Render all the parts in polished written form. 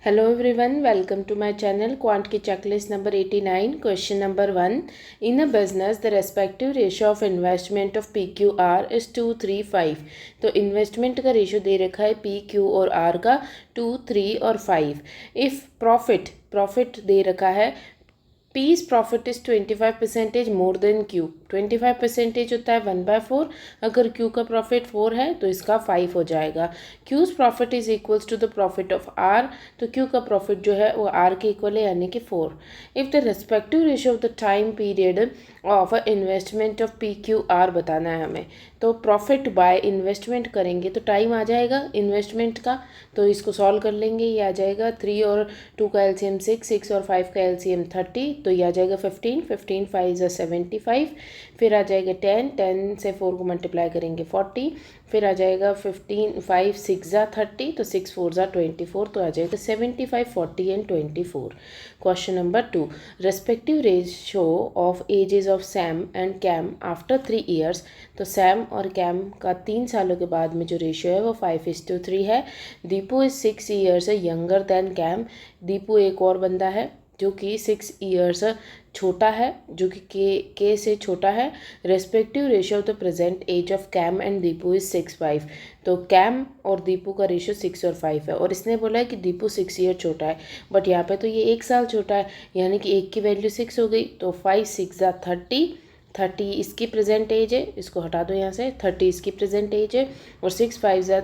Hello everyone, welcome to my channel Quant की checklist number 89. Question number 1. In a business, the respective ratio of investment of PQR is 2, 3, 5. तो investment का ratio दे रखा है PQ और R का 2, 3 और 5. If profit दे रखा है P's profit is 25% more than Q. 25% होता है 1/4. अगर Q का प्रॉफिट 4 है तो इसका 5 हो जाएगा. Q's profit is equals to the profit of R. तो Q का प्रॉफिट जो है वो R के इक्वल है यानी कि 4. If the respective ratio of the time period of investment of PQR बताना है हमें. तो प्रॉफिट बाय इन्वेस्टमेंट करेंगे तो टाइम आ जाएगा इन्वेस्टमेंट का. तो इसको सॉल्व कर लेंगे. ये आ जाएगा 3 और 2 का एलसीएम 6, 6 और 5 का एलसीएम 30. तो ये आ जाएगा 15, 15 5 ज़ा 75. फिर आ जाएगा 10, 10 से 4 को मल्टीप्लाई करेंगे 40. फिर आ जाएगा 15, 5 6 ज़ा 30. तो 6 4 ज़ा 24. तो आ जाएगा 75, 40 and 24. Question number 2. Respective ratio of ages of Sam and Cam after 3 years. तो सैम और कैम का 3 सालों के बाद में जो रेशियो है वो 5:3 है. Deepu is 6 years younger than Cam. Deepu एक और बंदा है जो कि 6 ईयर्स छोटा है, जो कि के से छोटा है. Respective ratio of the present age of Cam and Deepu is 6, 5. तो कैम और दीपू का रेशियो 6 और 5 है और इसने बोला है कि दीपू 6 ईयर छोटा है. बट यहाँ पे तो ये 1 साल छोटा है यानी कि एक की वैल्यू 6 हो गई. तो 5 6 ज़ा 30. 30 इसकी प्रेजेंट एज है, इसको हटा दो यहाँ से. 30 इसकी प्रेजेंट एज है और 6 6 ज़ा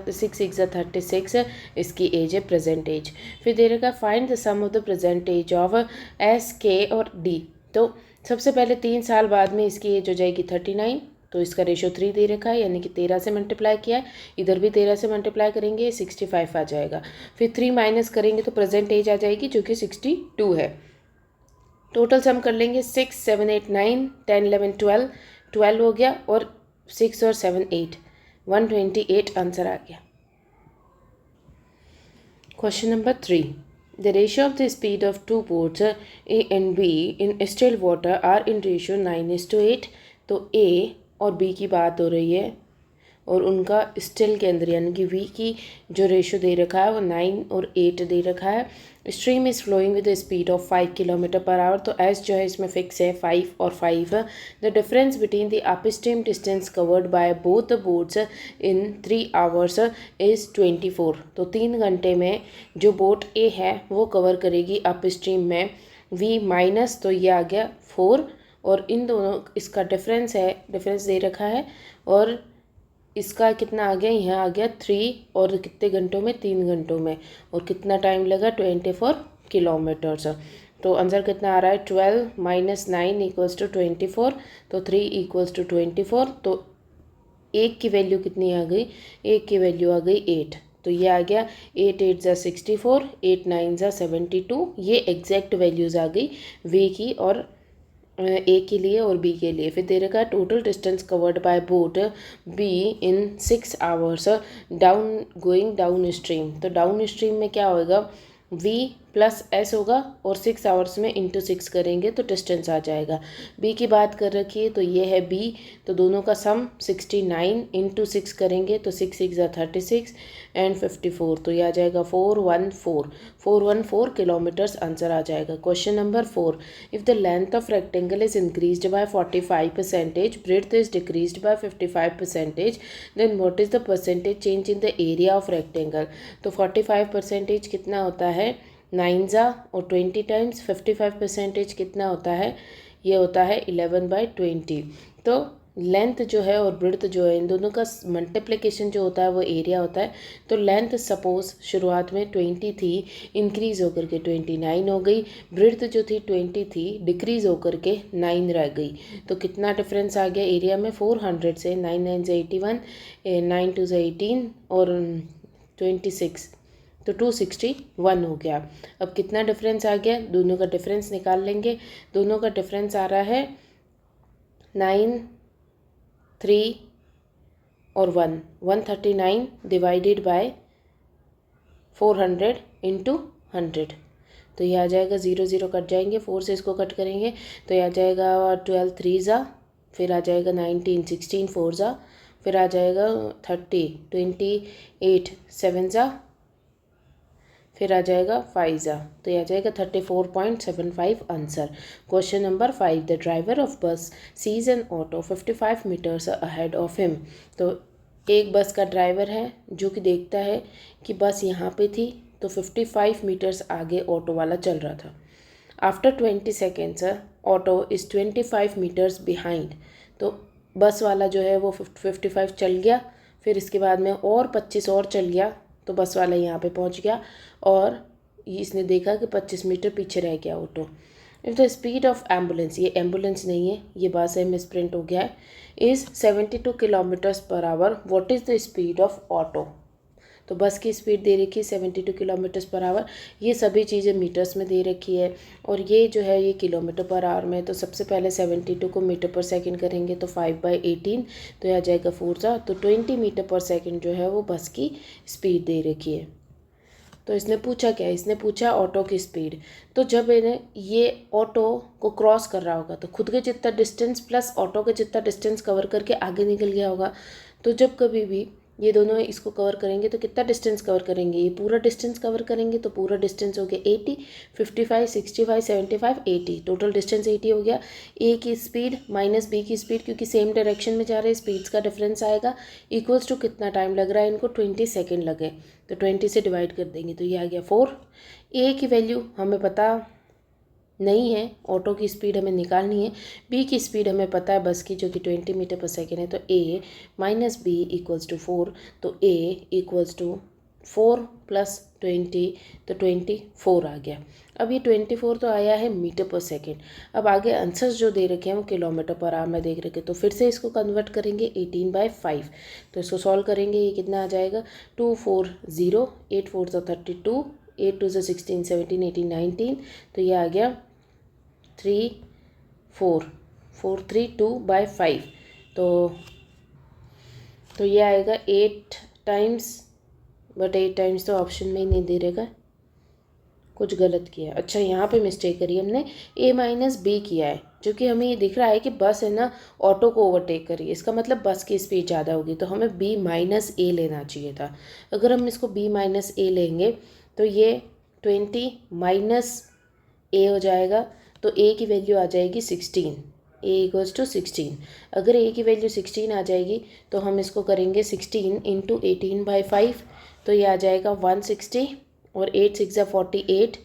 36 इसकी एज है प्रेजेंट एज. फिर दे रखा find the sum of the present age of S K और डी. तो सबसे पहले 3 साल बाद में इसकी एज हो जाएगी 39. तो इसका रेशियो 3 दे रखा है यानी कि 13 से मल्टीप्लाई किया है. इधर भी 13 से मल्टीप्लाई करेंगे 65 आ जाएगा. फिर 3 माइनस करेंगे तो प्रेजेंट एज आ जाएगी जो कि 62 है. टोटल सम कर लेंगे 6 7 8 9 10 11 12. 12 हो गया और 6 और 7 8. 128 आंसर आ गया. Question number 3. The ratio of the speed of two boats A and B in still water are in ratio 9:8. तो A और B की बात हो रही है और उनका स्टिल के अंदर यानी कि V की जो रेशियो दे रखा है वो 9 और 8 दे रखा है. Stream is flowing with speed of 5 kilometre per hour. तो एस जो है इसमें फिक्स है 5 और 5. The difference between the upstream distance covered by both the boats in 3 hours is 24. तो 3 घंटे में जो बोट ए है वो कवर करेगी अप स्ट्रीम में V माइनस. तो ये आ गया 4 और इन दोनों इसका डिफरेंस दे रखा है और इसका कितना आ गया, यहाँ आ गया 3 और कितने घंटों में 3 घंटों में. और कितना टाइम लगा 24 किलोमीटर्स. तो आंसर कितना आ रहा है 12 माइनस 9 इक्वल्स टू 24. तो 3 इक्वल्स टू 24. तो एक की वैल्यू कितनी आ गई, एक की वैल्यू आ गई 8. तो ये आ गया 8 8 ज़ा 64, 8 9 ज़ा 72. ये एग्जैक्ट वैल्यूज़ आ गई वी की और ए के लिए और बी के लिए. फिर दे रखा है total distance covered bye boat be in 6 hours going down stream. तो डाउन स्ट्रीम में क्या होगा V प्लस एस होगा और 6 आवर्स में इंटू 6 करेंगे तो डिस्टेंस आ जाएगा. बी की बात कर रखी है तो ये है बी. तो दोनों का सम 69 इंटू 6 करेंगे तो 6 6 ज़ा 36 एंड 54. तो ये आ जाएगा 414 किलोमीटर्स आंसर आ जाएगा. Question number 4. If the length of rectangle is increased by 45%, breadth is decreased by 55%, then what is the percentage change in the area of rectangle. तो 45% कितना होता है 9 ज़ा और 20 टाइम्स. 55% कितना होता है, ये होता है 11/20. तो लेंथ जो है और ब्रेड्थ जो है इन दोनों का मल्टीप्लिकेशन जो होता है वो एरिया होता है. तो लेंथ सपोज शुरुआत में 20 थी, इंक्रीज़ होकर के 29 हो गई. ब्रेड्थ जो थी 20 थी, डिक्रीज़ होकर के 9 रह गई. तो कितना डिफरेंस आ गया एरिया में 400 से 9 9 से 81, 9 2 से 18 और 26. तो 261 हो गया. अब कितना डिफरेंस आ गया, दोनों का डिफरेंस निकाल लेंगे. दोनों का डिफरेंस आ रहा है 9 3 और 1. 139 डिवाइडेड बाय 400 इंटू 100. तो ये आ जाएगा 0 0 कट जाएंगे, 4 से इसको कट करेंगे तो ये आ जाएगा 12 3 ज़ा, फिर आ जाएगा 19 16 4 ज़ा, फिर आ जाएगा 30 28 7 ज़ा फिर आ जाएगा 5 ज़ा, तो ये आ जाएगा 34.75 answer. Question number 5, the driver of bus sees an auto 55 metres ahead of him. तो एक बस का ड्राइवर है जो कि देखता है कि बस यहाँ पे थी, तो 55 मीटर्स आगे ऑटो वाला चल रहा था। After 20 seconds auto is 25 metres behind. तो बस वाला जो है वो 55 चल गया, फिर इसके बाद में और 25 और चल गया, तो बस वाला यहाँ पे पहुँच गया और इसने देखा कि 25 मीटर पीछे रह गया auto. If the speed of ambulance, ये एम्बुलेंस नहीं है, ये बस है, मिसप्रिंट हो गया है, is 72 kilometres per hour, what is the speed of auto. तो बस की स्पीड दे रखी है 72 किलोमीटर्स पर आवर। ये सभी चीज़ें मीटर्स में दे रखी है और ये जो है ये किलोमीटर पर आवर में। तो सबसे पहले 72 को मीटर पर सेकंड करेंगे तो 5/18, तो यह आ जाएगा 4 सा, तो 20 मीटर पर सेकंड जो है वो बस की स्पीड दे रखी है। तो इसने पूछा क्या, इसने पूछा ऑटो की स्पीड। तो जब इन्हें ये ऑटो को क्रॉस कर रहा होगा तो खुद के जितना डिस्टेंस प्लस ऑटो के जितना डिस्टेंस कवर करके आगे निकल गया होगा। तो जब कभी भी ये दोनों इसको कवर करेंगे तो कितना डिस्टेंस कवर करेंगे, ये पूरा डिस्टेंस कवर करेंगे, तो पूरा डिस्टेंस हो गया 80, 55, 65, 75, 80, टोटल डिस्टेंस 80 हो गया। ए की स्पीड माइनस बी की स्पीड, क्योंकि सेम डायरेक्शन में जा रहे हैं, स्पीड्स का डिफरेंस आएगा, इक्वल्स टू कितना टाइम लग रहा है इनको, 20 सेकेंड लगे, तो 20 से डिवाइड कर देंगे तो ये आ गया 4। ए की वैल्यू हमें पता नहीं है, ऑटो की स्पीड हमें निकालनी है। बी की स्पीड हमें पता है बस की, जो कि 20 मीटर पर सेकेंड है, तो ए माइनस बी इक्वल्स टू 4, तो ए इक्वल्स टू 4 प्लस 20, तो 24 आ गया। अब ये 24 तो आया है मीटर पर सेकेंड। अब आगे आंसर्स जो दे रखे हैं वो किलोमीटर पर आवर में देख रखे, तो फिर से इसको कन्वर्ट करेंगे 18/5, तो इसको सॉल्व करेंगे, ये कितना आ जाएगा 240, 8 4 32, 8 2 16 17 18 19, तो ये आ गया 343/5। तो ये आएगा 8 टाइम्स, बट 8 टाइम्स तो ऑप्शन में ही नहीं दे रहेगा, कुछ गलत किया। अच्छा, यहाँ पे मिस्टेक करी हमने, ए माइनस बी किया है, जो कि हमें ये दिख रहा है कि बस है ना ऑटो को ओवरटेक करी, इसका मतलब बस की स्पीड ज़्यादा होगी, तो हमें बी माइनस ए लेना चाहिए था। अगर हम इसको बी माइनस ए लेंगे तो ये 20 माइनस ए हो जाएगा, तो ए की वैल्यू आ जाएगी 16, ए इक्वल्स टू 16। अगर ए की वैल्यू 16 आ जाएगी तो हम इसको करेंगे 16 इंटू 18/5, तो ये आ जाएगा 160, और 8 6 48,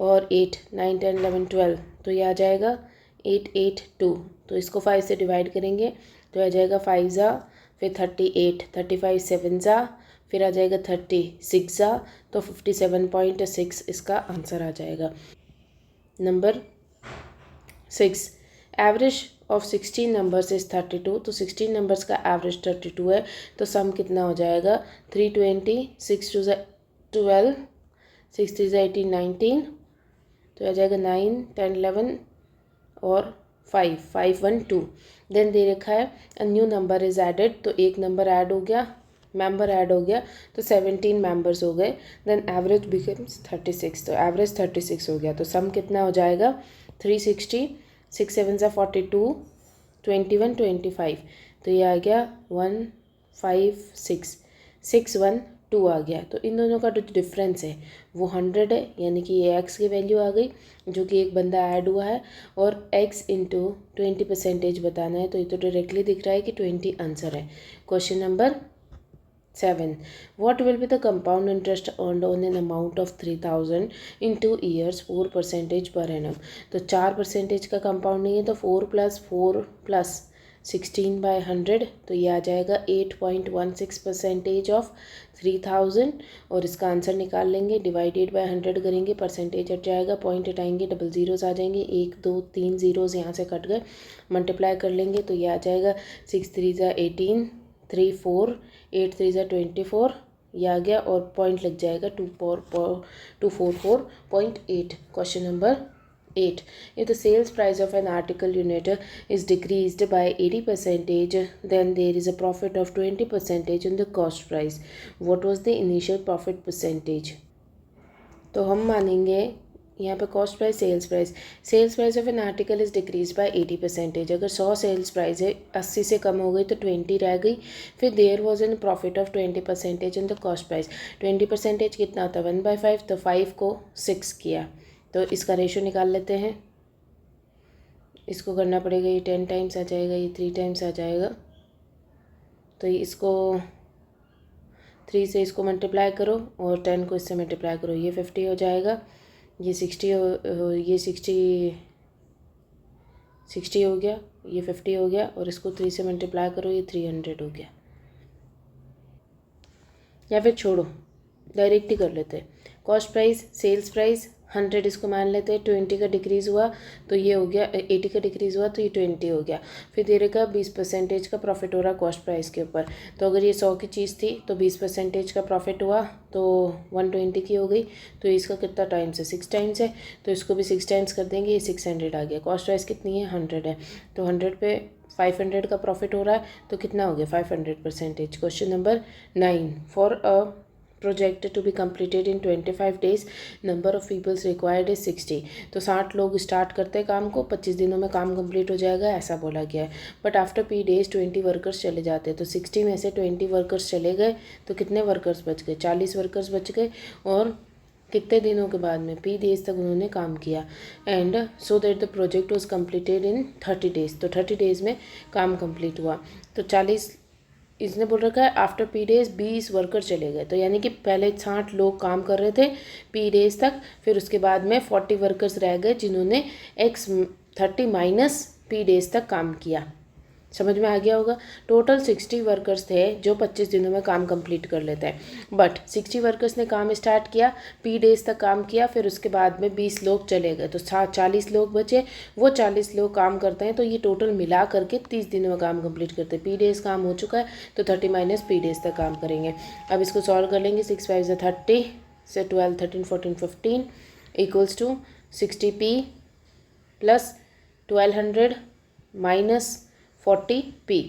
और 8 9 10 11 12, तो ये आ जाएगा 882। तो इसको 5 से डिवाइड करेंगे तो आ जाएगा 5 ज़ा, फिर 38, 35 7 ज़ा, फिर आ जाएगा 36 ज़ा, तो 57.6 इसका आंसर आ जाएगा। Number 6, average of 16 numbers is 32, तो 16 नंबर्स का एवरेज 32 है, तो सम कितना हो जाएगा 320, 6 2 12, 6 3 18 19, तो आ जाएगा 9 10 11 और 5 5 1 2। देन दे रखा है a new number is added, तो एक नंबर ऐड हो गया, मेंबर ऐड हो गया, तो 17 मेंबर्स हो गए। देन एवरेज बिकम्स 36, तो एवरेज 36 हो गया, तो सम कितना हो जाएगा 360, 6 7 42, 21 25, तो ये आ गया 156 612 आ गया। तो इन दोनों का जो डिफरेंस है वो 100 है, यानी कि ये एक्स की वैल्यू आ गई, जो कि एक बंदा ऐड हुआ है, और एक्स इंटू 20% बताना है, तो ये तो डायरेक्टली दिख रहा है कि 20 आंसर है। Question number 7, what will be the compound interest earned on an amount of 3000 in 2 years 4% per annum। तो 4% का कंपाउंड नहीं है, तो 4 + 4 + 16/100, तो ये आ जाएगा 8.16% ऑफ 3000, और इसका आंसर निकाल लेंगे, डिवाइडेड बाय 100 करेंगे, परसेंटेज हट जाएगा, पॉइंट हटाएंगे, डबल ज़ीरोज़ आ जाएंगे, 1 2 3 ज़ीरोज़ यहाँ से कट गए, मल्टीप्लाई कर लेंगे, तो ये आ जाएगा 6 3 18, 3 4, 8 3 24, ये आ गया, और पॉइंट लग जाएगा 244.8। Question number 8, if the sales price of an article unit is decreased by 80%, then there is a profit of 20% in the cost price. What was the initial profit percentage? तो हम मानेंगे यहाँ पे cost price, sales price of an article is decrease by 80%। अगर 100 sales price है, 80 से कम हो गई तो 20 रह गई। फिर there was an profit of 20% in the cost price. 20% कितना होता है 1/5, तो 5 को 6 किया, तो इसका रेशो निकाल लेते हैं। इसको करना पड़ेगा, ये 10 टाइम्स आ जाएगा, ये 3 टाइम्स आ जाएगा, तो इसको 3 से इसको मल्टीप्लाई करो और 10 को इससे मल्टीप्लाई करो, ये 50 हो जाएगा, ये 60 हो गया, ये 50 हो गया, और इसको 3 से मल्टीप्लाई करो, ये 300 हो गया। या फिर छोड़ो, डायरेक्ट ही कर लेते हैं। कॉस्ट प्राइस, सेल्स प्राइस 100 इसको मान लेते हैं, 20 का डिक्रीज़ हुआ तो ये हो गया, 80 का डिक्रीज़ हुआ तो ये 20 हो गया। फिर दे रखा 20% का प्रॉफिट हो रहा कॉस्ट प्राइस के ऊपर। तो अगर ये 100 की चीज़ थी तो 20% का प्रॉफिट हुआ तो 120 की हो गई। तो इसका कितना टाइम्स है, 6 टाइम्स है, तो इसको भी 6 टाइम्स कर देंगे, ये 600 आ गया। कॉस्ट प्राइस कितनी है, 100 है, तो 100 पे 500 का प्रॉफिट हो रहा है, तो कितना हो गया 500%। Question number 9, for a project to be completed in 25 days, number of peoples required is 60। तो 60 लोग स्टार्ट करते हैं काम को, 25 दिनों में काम कंप्लीट हो जाएगा, ऐसा बोला गया है। But after P days 20 workers चले जाते हैं, तो 60 में से 20 वर्कर्स चले गए तो कितने वर्कर्स बच गए, 40 वर्कर्स बच गए। और कितने दिनों के बाद में, पी डेज तक उन्होंने काम किया। And so that the project was completed in 30 days, तो 30 डेज में काम कंप्लीट हुआ। तो 40, इसने बोल रखा है आफ्टर पी डेज 20 वर्कर चले गए, तो यानी कि पहले 60 लोग काम कर रहे थे पी डेज तक, फिर उसके बाद में 40 वर्कर्स रह गए जिन्होंने X30 माइनस पी डेज तक काम किया। समझ में आ गया होगा। टोटल 60 वर्कर्स थे जो 25 दिनों में काम कंप्लीट कर लेते हैं, बट 60 वर्कर्स ने काम स्टार्ट किया, पी डेज तक काम किया, फिर उसके बाद में 20 लोग चले गए, तो 40 लोग बचे। वो 40 लोग काम करते हैं, तो ये टोटल मिला करके 30 दिनों में काम कंप्लीट करते हैं। पी डेज काम हो चुका है तो 30 माइनस पी डेज तक काम करेंगे। अब इसको सॉल्व कर लेंगे, 6 5 30 से 12 13 14 15 equals to 60p plus 1200 minus 40p।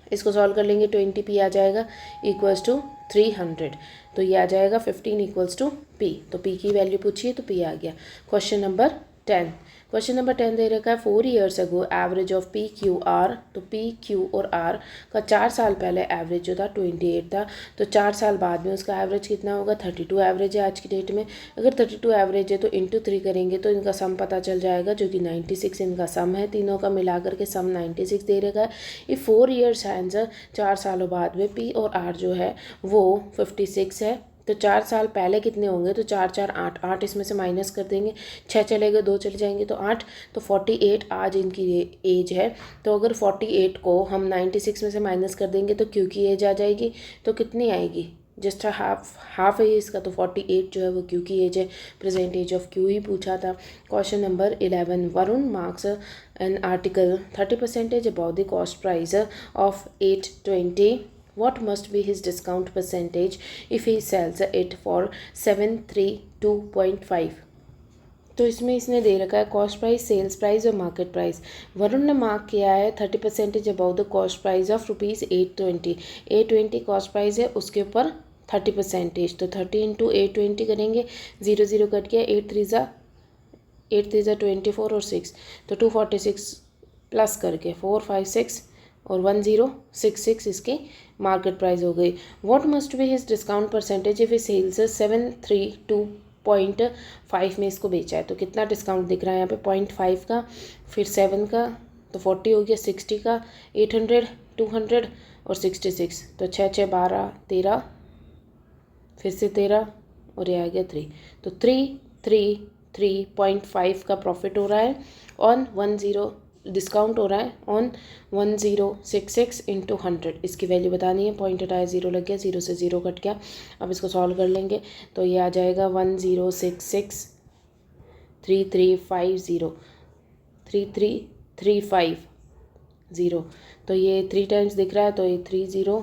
इसको सॉल्व कर लेंगे, 20p आ जाएगा इक्वल्स टू 300, तो ये आ जाएगा 15 इक्वल्स टू p। तो p की वैल्यू पूछिए तो p आ गया। क्वेश्चन नंबर 10, क्वेश्चन नंबर 10 दे रखा है 4 years ago average of P Q R, तो पी क्यू और आर का 4 साल पहले एवरेज जो था 28 था, तो 4 साल बाद में उसका एवरेज कितना होगा, 32 एवरेज है आज की डेट में। अगर 32 एवरेज है तो इंटू 3 करेंगे तो इनका सम पता चल जाएगा, जो कि 96 इनका सम है, तीनों का मिला करके सम 96 दे रखा है। ये 4 ईयर्स आंसर, 4 सालों बाद में पी और आर जो है वो 56 है। तो 4 साल पहले कितने होंगे, तो 4 4 8, 8 इसमें से माइनस कर देंगे, 6 चलेगा, 2 चले जाएंगे तो 8, तो 48 आज इनकी एज है। तो अगर 48 को हम 96 में से माइनस कर देंगे तो क्यू की एज आ जाएगी, तो कितनी आएगी, जस्ट हाफ है इसका, तो 48 जो है वो क्यू की एज है। प्रेजेंट एज ऑफ क्यू ही पूछा था। Question number 11, Varun marks an article 30% about the cost price of 820, what must be his discount percentage if he sells it for 732.5। तो इसमें इसने दे रखा है कॉस्ट प्राइस, सेल्स प्राइस और मार्केट प्राइस। वरुण ने mark किया है 30% about the cost price of ₹820। 820 cost price है, उसके ऊपर 30%, तो 30 इंटू 820 करेंगे, 0 0 कट गया, 8 3 ज़ा 24 और 6, तो 246 प्लस करके 4 5 6 और 1066 इसकी मार्केट प्राइस हो गई। What must be his discount percentage if he sells 732.5 में इसको बेचा है, तो कितना डिस्काउंट दिख रहा है यहाँ पे, 0.5 का, फिर 7 का, तो 40 हो गया, 60 का, 800 200 और 66, तो 6 6 12 13, फिर से 13 और ये आ गया 3, तो 333.5 का प्रॉफिट हो रहा है ऑन 10, डिस्काउंट हो रहा है ऑन 1066 इंटू 100। इसकी वैल्यू बतानी है, पॉइंट हटाया 0 लग गया, 0 से 0 कट गया। अब इसको सॉल्व कर लेंगे तो ये आ जाएगा 10663350 तो ये 3 टाइम्स दिख रहा है, तो ये 30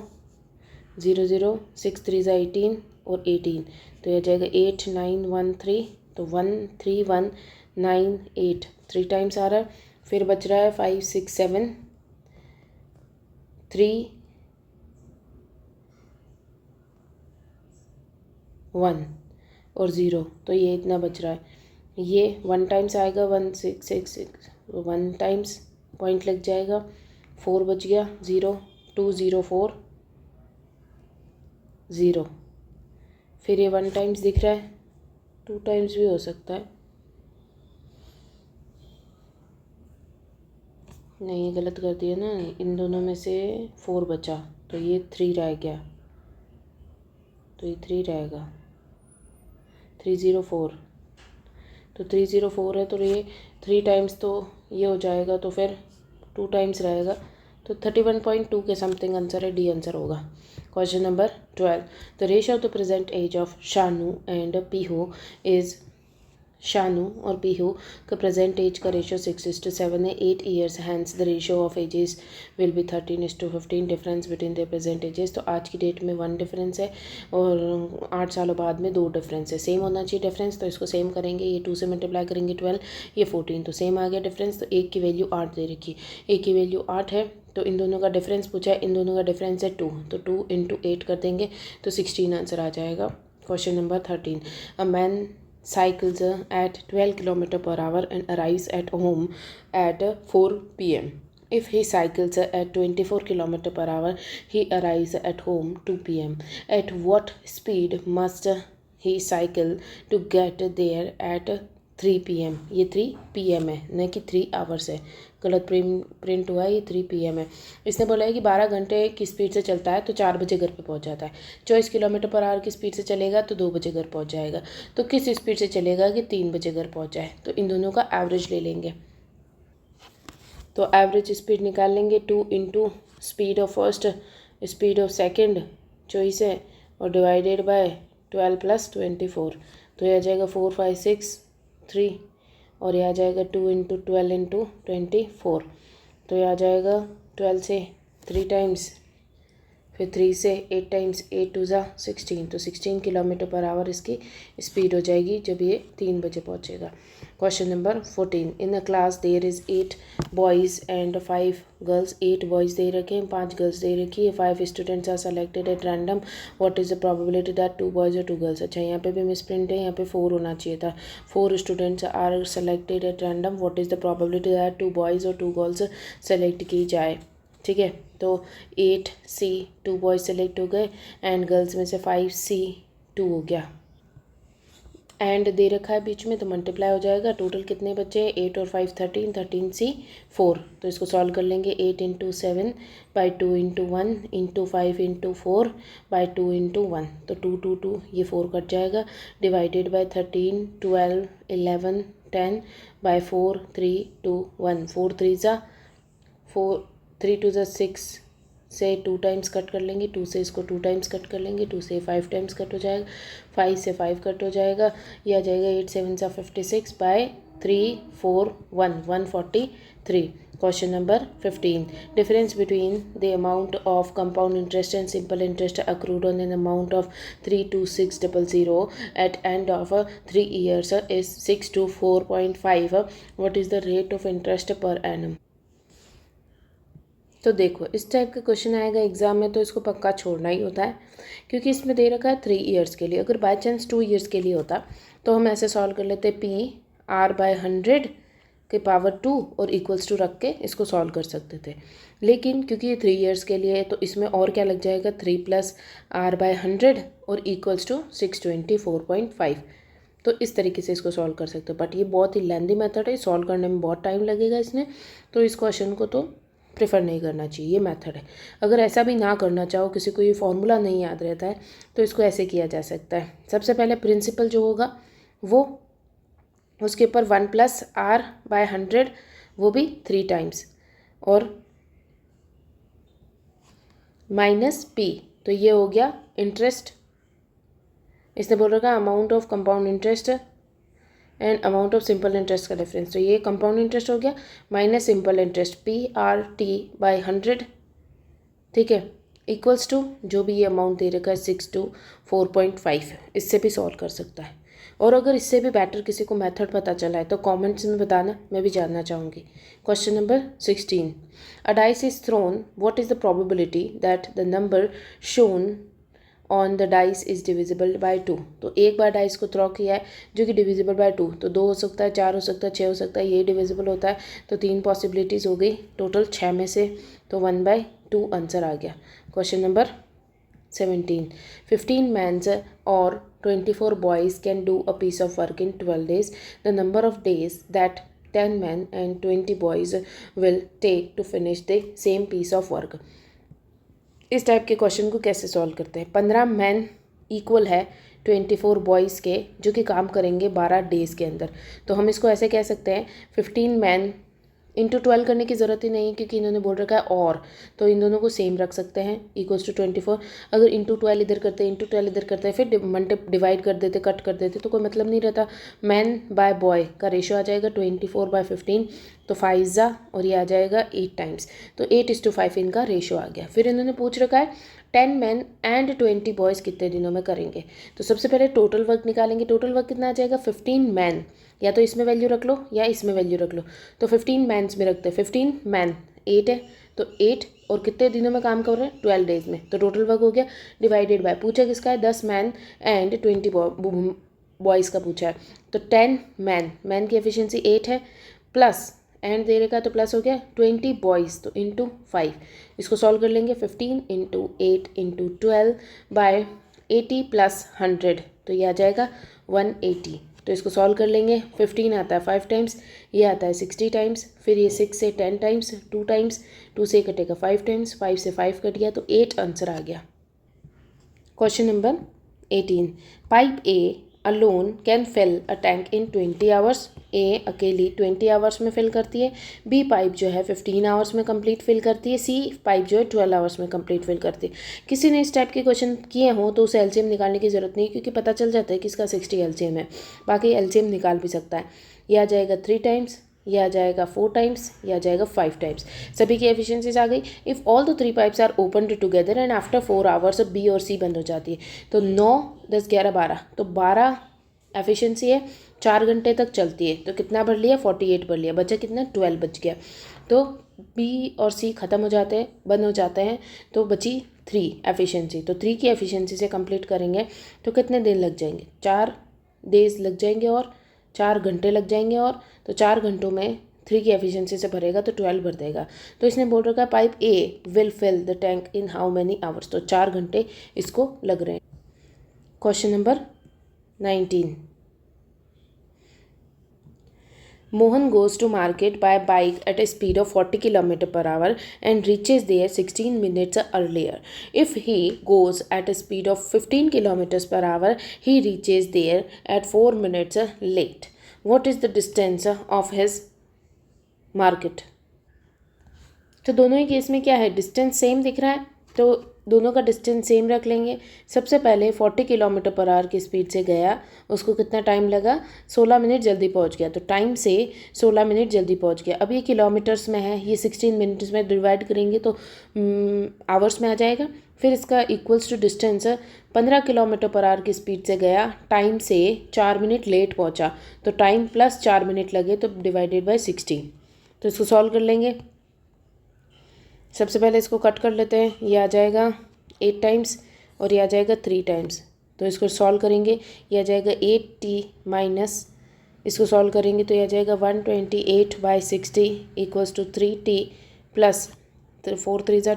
00 6 3 18 और 18, तो ये आ जाएगा 8913, तो 13198, 3 टाइम्स आ रहा है। फिर बच रहा है 5 6 7 3 1 और 0, तो ये इतना बच रहा है। ये 1 टाइम्स आएगा 1666, 1 टाइम्स पॉइंट लग जाएगा, 4 बच गया, 0 2 0 4 0। फिर ये 1 टाइम्स दिख रहा है, 2 टाइम्स भी हो सकता है, नहीं गलत कर दिया ना, इन दोनों में से 4 बचा तो ये 3 रह गया, तो ये 3 रहेगा, 304, तो 304 है तो ये 3 टाइम्स तो ये हो जाएगा, तो फिर 2 टाइम्स रहेगा, तो 31.2 के समथिंग आंसर है, डी आंसर होगा। Question number 12, the ratio of the present age of Shanu and Pihu is, Shanu और पीहू का प्रेजेंट एज का रेशियो 6:7 है, 8 years, hence the ratio of ages will be 13:15, difference between the present ages. तो आज की date में 1 डिफरेंस है और 8 सालों बाद में 2 डिफरेंस है, सेम होना चाहिए डिफरेंस, तो इसको सेम करेंगे, ये 2 से मल्टीप्लाई करेंगे 12, ये 14, तो सेम आ गया डिफरेंस। तो एक की वैल्यू 8 दे रखी, एक की वैल्यू 8 है, तो इन दोनों का डिफरेंस पूछा है, इन दोनों का डिफरेंस है 2, तो 2 × 8 कर देंगे तो 16 आंसर आ जाएगा। Question number 13, a man cycles at 12 km/h and arrives at home at 4 p.m. If he cycles at 24 km/h, he arrives at home 2 p.m. At what speed must he cycle to get there at 3 p.m. ये 3 p.m. है, न कि 3 hours है, गलत print हुआ है, ये 3 p.m. है। इसने बोला है कि 12 घंटे की स्पीड से चलता है तो 4 बजे घर पे पहुंच जाता है, 24 km/h की स्पीड से चलेगा तो 2 बजे घर पहुंच जाएगा, तो किस स्पीड से चलेगा कि 3 बजे घर पहुंच जाए, तो इन दोनों का एवरेज ले लेंगे। तो एवरेज स्पीड निकाल लेंगे, 2 × speed of first, speed of second choice है, और डिवाइडेड बाय 12 + 24, तो यह आ जाएगा 4 5 6 3, और यह आ जाएगा 2 × 12 × 24, तो यह आ जाएगा 12 से 3 टाइम्स, फिर 3 से 8 टाइम्स, 8 2 ज़ा 16, तो 16 km/h इसकी स्पीड हो जाएगी जब ये 3 बजे पहुँचेगा। Question number 14, in a class there is 8 boys and 5 girls, 8 boys दे रखे हैं, 5 गर्ल्स दे रखी है, 5 students are selected at random, what is the probability that 2 boys और 2 गर्ल्स। अच्छा, यहाँ पे भी मिसप्रिंट है, यहाँ पे 4 होना चाहिए था, 4 students are selected at random, what is the probability that 2 boys और 2 गर्ल्स सेलेक्ट की जाए। ठीक है, तो 8 C 2 बॉयज़ सेलेक्ट हो गए, एंड गर्ल्स में से 5 C 2 हो गया, एंड दे रखा है बीच में तो मल्टीप्लाई हो जाएगा, टोटल कितने बचे, 8 और 5 13, 13 C 4, तो इसको सॉल्व कर लेंगे, 8 × 7 by 2 × 1 × 5 × 4 by 2 × 1, तो 2 2 2 ये 4 कट जाएगा, डिवाइडेड बाय 13 12 11 10 by 4 3 2 1, 4 3 ज़ा 4, 3 2 ज़ा 6 से 2 टाइम्स कट कर लेंगे, 2 से इसको 2 टाइम्स कट कर लेंगे, 2 से 5 टाइम्स कट हो जाएगा, 5 से 5 कट हो जाएगा, यह आ जाएगा 8 7 ज़ा 56 by 3 4 1 143। Question number 15, difference between the amount of compound interest and simple interest accrued on an amount of 32600 at end of 3 years is 624.5, what is the rate of interest per annum. तो देखो, इस type का question आएगा exam में तो इसको पक्का छोड़ना ही होता है, क्योंकि इसमें दे रखा है 3 years के लिए, अगर बाय चांस 2 years के लिए होता तो हम ऐसे सॉल्व कर लेते, PR/100 के पावर 2 और इक्वल्स टू रख के इसको सॉल्व कर सकते थे, लेकिन क्योंकि ये 3 years के लिए है तो इसमें और क्या लग जाएगा, 3 + R/100 और इक्वल्स टू 624.5, तो इस तरीके से इसको सॉल्व कर सकते हो, बट ये बहुत ही लेंदी मेथड है, सॉल्व करने में बहुत टाइम लगेगा इसमें, तो इस क्वेश्चन को तो प्रेफर नहीं करना चाहिए, ये मेथड है। अगर ऐसा भी ना करना चाहो, किसी को ये फॉर्मूला नहीं याद रहता है, तो इसको ऐसे किया जा सकता है, सबसे पहले प्रिंसिपल जो होगा वो उसके ऊपर 1 + R/100 वो भी 3 टाइम्स, और -P, तो ये हो गया इंटरेस्ट, इसने बोल रखा amount of compound interest and amount of simple interest का डिफरेंस, तो ये कंपाउंड इंटरेस्ट हो गया माइनस सिंपल इंटरेस्ट PRT/100, ठीक है, इक्वल्स टू जो भी ये अमाउंट दे रखा है 624.5, इससे भी सॉल्व कर सकता है। और अगर इससे भी बेटर किसी को मेथड पता चला है तो कमेंट्स में बताना, मैं भी जानना चाहूँगी। Question number 16, a dice is throne, what is the probability that the number shown on the dice is divisible by 2। तो एक बार डाइस को थ्रो किया है जो कि डिविजिबल बाय 2, तो 2 हो सकता है, 4 हो सकता है, 6 हो सकता है, ये डिविजिबल होता है। तो 3 पॉसिबिलिटीज़ हो गई टोटल 6 में से, तो 1/2 आंसर आ गया। Question number 17, 15 men's or 24 boys can do a piece of work in 12 days. The number of days that 10 men and 20 boys will take to finish the same piece of work. इस type के question को कैसे solve करते हैं? 15 man equal है 24 boys के जो कि काम करेंगे 12 डेज़ के अंदर। तो हम इसको ऐसे कह सकते हैं 15 मैन इंटू 12 करने की ज़रूरत ही नहीं है क्योंकि इन्होंने बोल रखा है और, तो इन दोनों को सेम रख सकते हैं इक्वल्स टू 24। अगर इंटू 12 इधर करते हैं, इंटू 12 इधर करते हैं, फिर डिवाइड कर देते, कट कर देते, तो कोई मतलब नहीं रहता। मैन बाय बॉय का रेशो आ जाएगा 24/15, तो 5 ज़ा और ये आ जाएगा 8 टाइम्स, तो 8:5 इनका रेशो आ गया। फिर इन्होंने पूछ रखा है 10 मैन एंड 20 बॉयज़ कितने दिनों में करेंगे। तो सबसे पहले टोटल वर्क निकालेंगे। टोटल वर्क कितना आ जाएगा? 15 मैन, या तो इसमें वैल्यू रख लो या इसमें वैल्यू रख लो। तो 15 मैन्स में रखते हैं। 15 मैन 8 है, तो 8 और कितने दिनों में काम कर रहे हैं? 12 डेज में। तो टोटल वर्क हो गया डिवाइडेड बाय, पूछा किसका है? 10 मैन एंड 20 बॉयज़ का पूछा है। तो 10 मैन की एफिशिएंसी 8 है, प्लस एंड दे रखा तो प्लस हो गया 20 बॉयज़, तो इंटू 5। इसको सॉल्व कर लेंगे। 15 इंटू 8 इंटू 12 बाय 80 प्लस 100, तो ये आ जाएगा 180। तो इसको सॉल्व कर लेंगे। 15 आता है 5 टाइम्स, ये आता है 60 टाइम्स, फिर ये 6 से 10 टाइम्स, 2 टाइम्स, 2 से कटेगा 5 टाइम्स, 5 से 5 कट गया, तो 8 आंसर आ गया। Question number 18, pipe A alone can fill a tank in 20 hours. A अकेली 20 आवर्स में फिल करती है, बी पाइप जो है 15 आवर्स में कंप्लीट फिल करती है, सी पाइप जो है 12 आवर्स में कंप्लीट फिल करती है। किसी ने इस टाइप के क्वेश्चन किए हों तो उसे एलसीएम निकालने की ज़रूरत नहीं, क्योंकि पता चल जाता है कि इसका 60 एलसीएम है। बाकी एलसीएम निकाल भी सकता है। यह आ जाएगा 3 टाइम्स, ये आ जाएगा 4 टाइम्स, ये आ जाएगा 5 टाइम्स। सभी की एफिशिएंसीज आ गई। If all the 3 pipes are open together and after 4 hours B और सी बंद हो जाती है। तो 9, 10, 11, 12, तो 12 एफिशिएंसी है, 4 घंटे तक चलती है। तो कितना भर लिया? 48 भर लिया, बचा कितना? 12 बच गया। तो बी और सी ख़त्म हो जाते हैं, बंद हो जाते हैं, तो बची 3 एफिशिएंसी। तो 3 की एफिशिएंसी से कंप्लीट करेंगे तो कितने दिन लग जाएंगे? 4 डेज लग जाएंगे और 4 घंटे लग जाएंगे, और तो 4 घंटों में 3 की एफिशिएंसी से भरेगा तो 12 भर देगा। तो इसने बोल रखा है pipe A will fill the tank in how many hours, तो 4 घंटे इसको लग रहे हैं। Question number 19, Mohan goes to market by bike at a speed of 40 km/h and reaches there 16 minutes earlier. If he goes at a speed of 15 km/h, he reaches there at 4 minutes late. What is the distance of his market? तो दोनों ही case में क्या है? Distance same दिख रहा है, तो दोनों का डिस्टेंस सेम रख लेंगे। सबसे पहले 40 km/h की स्पीड से गया, उसको कितना टाइम लगा? 16 मिनट जल्दी पहुंच गया, तो टाइम से 16 मिनट जल्दी पहुंच गया। अब ये किलोमीटर्स में है, ये 16 मिनट्स में डिवाइड करेंगे तो आवर्स में आ जाएगा। फिर इसका इक्वल्स टू डिस्टेंस 15 km/h की स्पीड से गया, टाइम से 4 मिनट लेट पहुँचा, तो टाइम प्लस 4 मिनट लगे, तो डिवाइडेड बाई 60। तो इसको सॉल्व कर लेंगे। सबसे पहले इसको कट कर लेते हैं। ये आ जाएगा 8 टाइम्स और ये आ जाएगा 3 टाइम्स, तो इसको सॉल्व करेंगे। ये आ जाएगा 8t माइनस, इसको सॉल्व करेंगे तो ये आ जाएगा 128/60 इक्वल्स टू 3t प्लस 4 3 ज़ा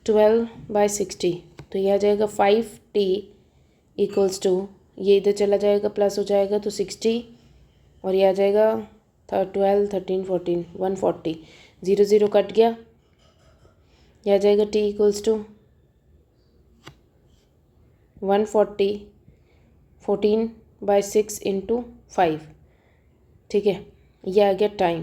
12/60, तो ये आ जाएगा 5t इक्वल्स टू, ये इधर चला जाएगा प्लस हो जाएगा तो 60, और ये आ जाएगा 12 13 14 140, 0 0 कट गया। यह आ जाएगा t इक्वल्स टू 140 14/6 इंटू 5, ठीक है। यह आ गया टाइम।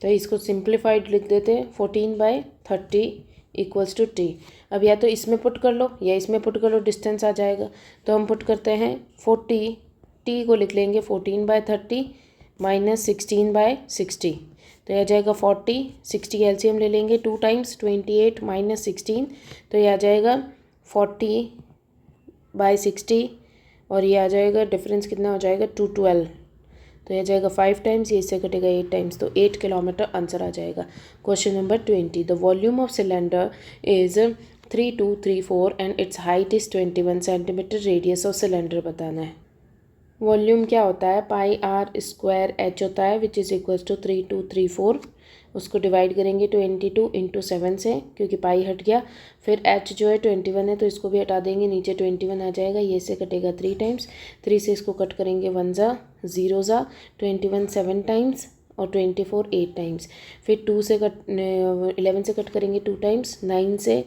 तो इसको सिंप्लीफाइड लिख देते हैं, 14/30 इक्वल्स टू t। अब या तो इसमें पुट कर लो या इसमें पुट कर लो, डिस्टेंस आ जाएगा। तो हम पुट करते हैं 40, t को लिख लेंगे 14/30 माइनस 16/60, तो यह आ जाएगा 40, 60 एलसीएम ले लेंगे 2 टाइम्स, 28 माइनस 16, तो यह आ जाएगा 40/60, और ये आ जाएगा डिफरेंस कितना हो जाएगा 212, तो तो यह जाएगा 5 टाइम्स, ये इससे कटेगा 8 टाइम्स, तो 8 किलोमीटर आंसर आ जाएगा। Question number 20, the volume of cylinder is 3234 and it's height is 21 centimetre, radius of cylinder बताना है। वॉल्यूम क्या होता है, पाई आर स्क्वायर एच होता है विच इज़ इक्वल्स टू 3234, उसको डिवाइड करेंगे 22 इंटू 7 से, क्योंकि पाई हट गया। फिर एच जो है 21 है तो इसको भी हटा देंगे, नीचे 21 आ जाएगा, ये से कटेगा 3 टाइम्स, 3 से इसको कट करेंगे 1 ज़ा 0 ज़ा, 21 7 टाइम्स और 24 8 टाइम्स। फिर 2 से 11 से कट करेंगे 2 टाइम्स, 9 से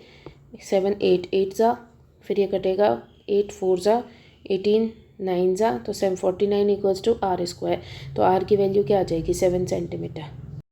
7 8 ज़ा, फिर ये कटेगा 8 4 ज़ा 18 9 ज़ा, तो 749 इक्वल्स टू आर स्क्वायर। तो आर की वैल्यू क्या आ जाएगी 7 सेंटीमीटर।